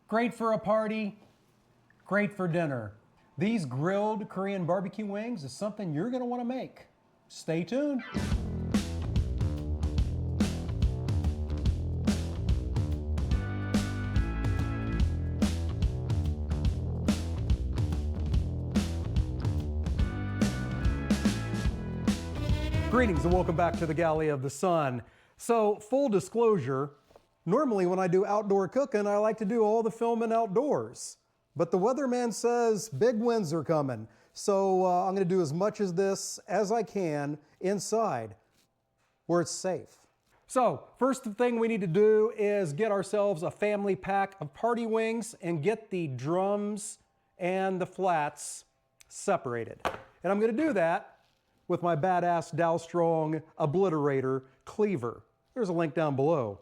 Great for a party, great for dinner. These grilled Korean barbecue wings is something you're going to want to make. Stay tuned. Greetings and welcome back to the Galley of the Sun. So, full disclosure, normally when I do outdoor cooking, I like to do all the filming outdoors. But the weatherman says big winds are coming. So I'm going to do as much of this as I can inside where it's safe. So, first thing we need to do is get ourselves a family pack of party wings and get the drums and the flats separated. And I'm going to do that with my badass Dow Strong Obliterator cleaver. There's a link down below.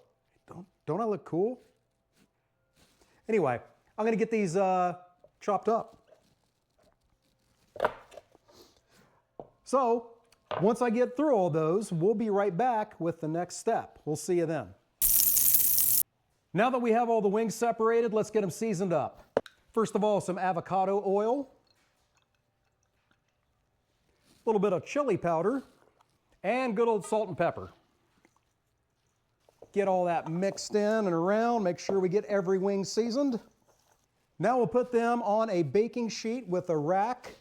Don't I look cool? Anyway, I'm gonna get these chopped up. So, once I get through all those, we'll be right back with the next step. We'll see you then. Now that we have all the wings separated, let's get them seasoned up. First of all, some avocado oil, a little bit of chili powder, and good old salt and pepper. Get all that mixed in and around, make sure we get every wing seasoned. Now we'll put them on a baking sheet with a rack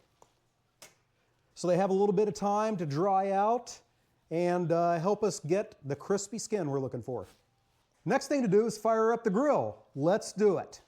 so they have a little bit of time to dry out and help us get the crispy skin we're looking for. Next thing to do is fire up the grill. Let's do it.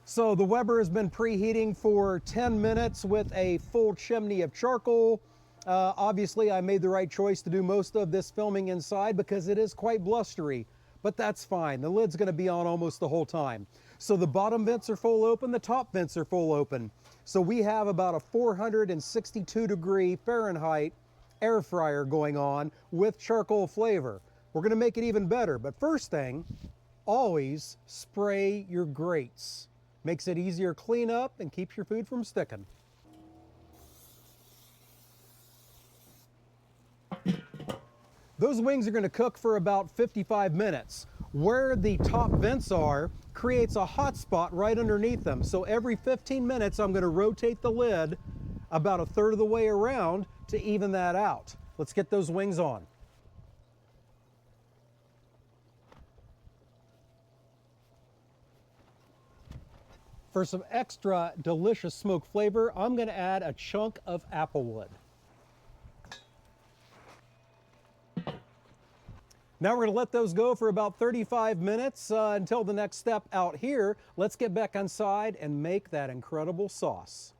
So the Weber has been preheating for 10 minutes with a full chimney of charcoal. Obviously, I made the right choice to do most of this filming inside because it is quite blustery, but that's fine. The lid's gonna be on almost the whole time. So the bottom vents are full open, the top vents are full open. So we have about a 462 degree Fahrenheit air fryer going on with charcoal flavor. We're gonna make it even better, but first thing, always spray your grates. Makes it easier to clean up and keeps your food from sticking. Those wings are going to cook for about 55 minutes. Where the top vents are creates a hot spot right underneath them. So every 15 minutes I'm going to rotate the lid about a third of the way around to even that out. Let's get those wings on. For some extra delicious smoke flavor, I'm going to add a chunk of applewood. Now we're going to let those go for about 35 minutes until the next step out here. Let's get back inside and make that incredible sauce.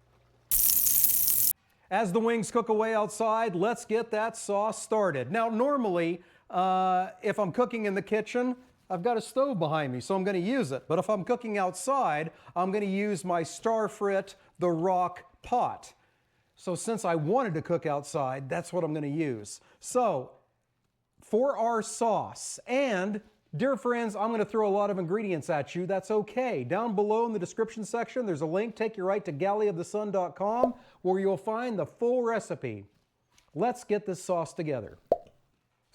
As the wings cook away outside, let's get that sauce started. Now normally, if I'm cooking in the kitchen, I've got a stove behind me, so I'm going to use it. But if I'm cooking outside, I'm going to use my Starfrit The Rock pot. So since I wanted to cook outside, that's what I'm going to use. So for our sauce, and dear friends, I'm going to throw a lot of ingredients at you. That's okay. Down below in the description section, there's a link. Take you right to galleyofthesun.com where you'll find the full recipe. Let's get this sauce together.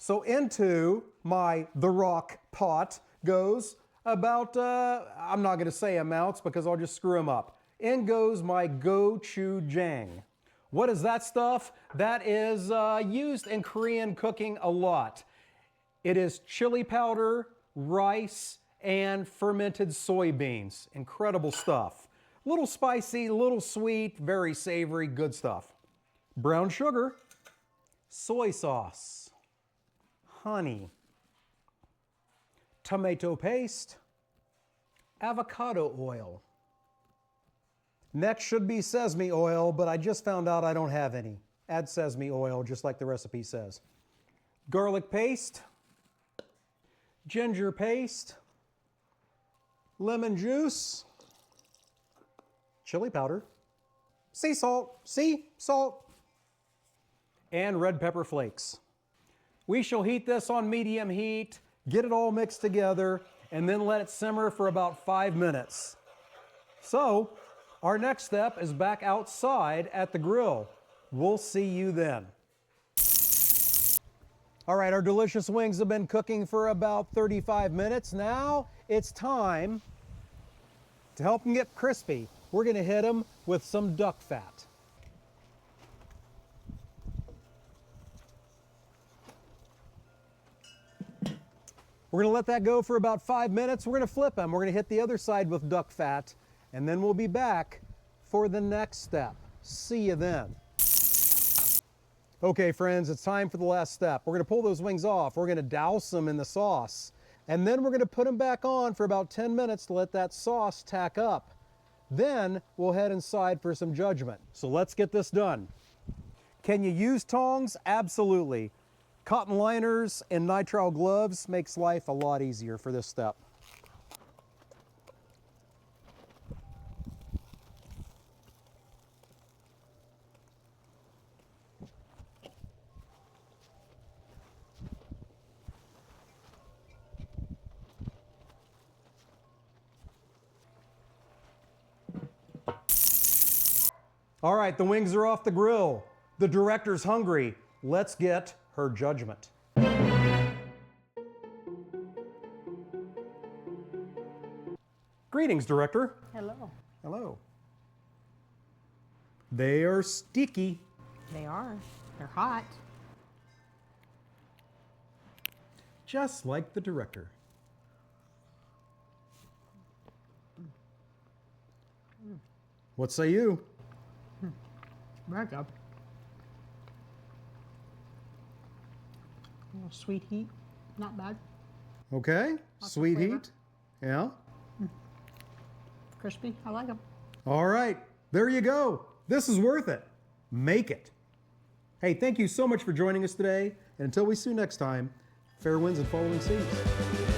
So into my The Rock pot goes about, I'm not going to say amounts because I'll just screw them up. In goes my Gochujang. What is that stuff? That is used in Korean cooking a lot. It is chili powder, rice, and fermented soybeans. Incredible stuff. A little spicy, a little sweet, very savory, good stuff. Brown sugar, soy sauce, honey, tomato paste, avocado oil. Next should be sesame oil, but I just found out I don't have any. Add sesame oil, just like the recipe says. Garlic paste, ginger paste, lemon juice, chili powder, sea salt, and red pepper flakes. We shall heat this on medium heat, get it all mixed together, and then let it simmer for about 5 minutes. So, our next step is back outside at the grill. We'll see you then. All right, our delicious wings have been cooking for about 35 minutes. Now it's time to help them get crispy. We're gonna hit them with some duck fat. We're gonna let that go for about 5 minutes. We're gonna flip them. We're gonna hit the other side with duck fat, and then we'll be back for the next step. See you then. Okay, friends, it's time for the last step. We're gonna pull those wings off. We're gonna douse them in the sauce, and then we're gonna put them back on for about 10 minutes to let that sauce tack up. Then we'll head inside for some judgment. So let's get this done. Can you use tongs? Absolutely. Cotton liners and nitrile gloves makes life a lot easier for this step. All right, the wings are off the grill. The director's hungry. Let's get her judgment. Greetings, director. Hello. Hello. They are sticky. They are. They're hot. Just like the director. What say you? Very good. A little sweet heat. Not bad. Okay, Lots of sweet flavor. heat. Yeah. Crispy. I like them. All right, there you go. This is worth it. Make it. Hey, thank you so much for joining us today. And until we see you next time, fair winds and following seas.